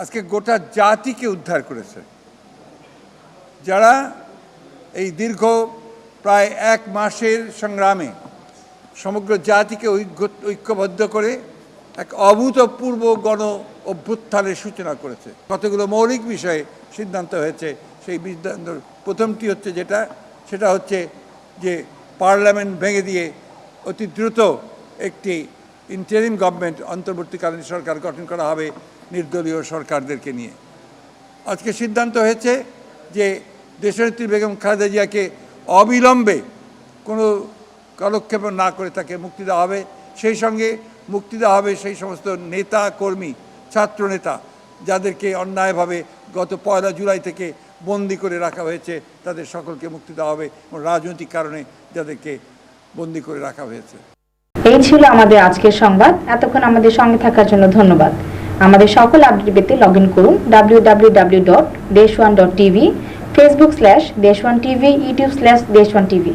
আজকে গোটা জাতিকে উদ্ধার করেছে, যারা এই দীর্ঘ প্রায় 1 মাসের সংগ্রামে সমগ্র জাতিকে ঐক্যবদ্ধ করে এক অভূতপূর্ব গণ অভ্যুত্থানের সূচনা করেছে। কতগুলো মৌলিক বিষয়ে সিদ্ধান্ত হয়েছে। সেই সিদ্ধান্ত প্রথমটি হচ্ছে সেটা হচ্ছে যে পার্লামেন্ট ভেঙে দিয়ে অতি দ্রুত একটি ইন্টারিম গভর্নমেন্ট, অন্তর্বর্তীকালীন সরকার গঠন করা হবে নির্দলীয় সরকারদেরকে নিয়ে। আজকে সিদ্ধান্ত হয়েছে যে দেশনেত্রী বেগম খালেদা জিয়াকে অবিলম্বে কোনো কালক্ষেপ না করে তাকে মুক্তি দেওয়া হবে। সেই সঙ্গে মুক্তি দেওয়া হবে সেই সমস্ত নেতা কর্মী, ছাত্রনেতা যাদেরকে অন্যায়ভাবে গত 1 জুলাই থেকে বন্দি করে রাখা হয়েছে, তাদের সকলকে মুক্তি দেওয়া হবে। রাজনৈতিক কারণে যাদেরকে বন্দি করে রাখা হয়েছে। এই ছিল আমাদের আজকের সংবাদ। এতক্ষণ আমাদের সঙ্গে থাকার জন্য ধন্যবাদ। আমাদের সকল আপডেট পেতে লগ ইন করুন www.desh1.tv, Facebook/Desh1TV, YouTube/Desh1TV।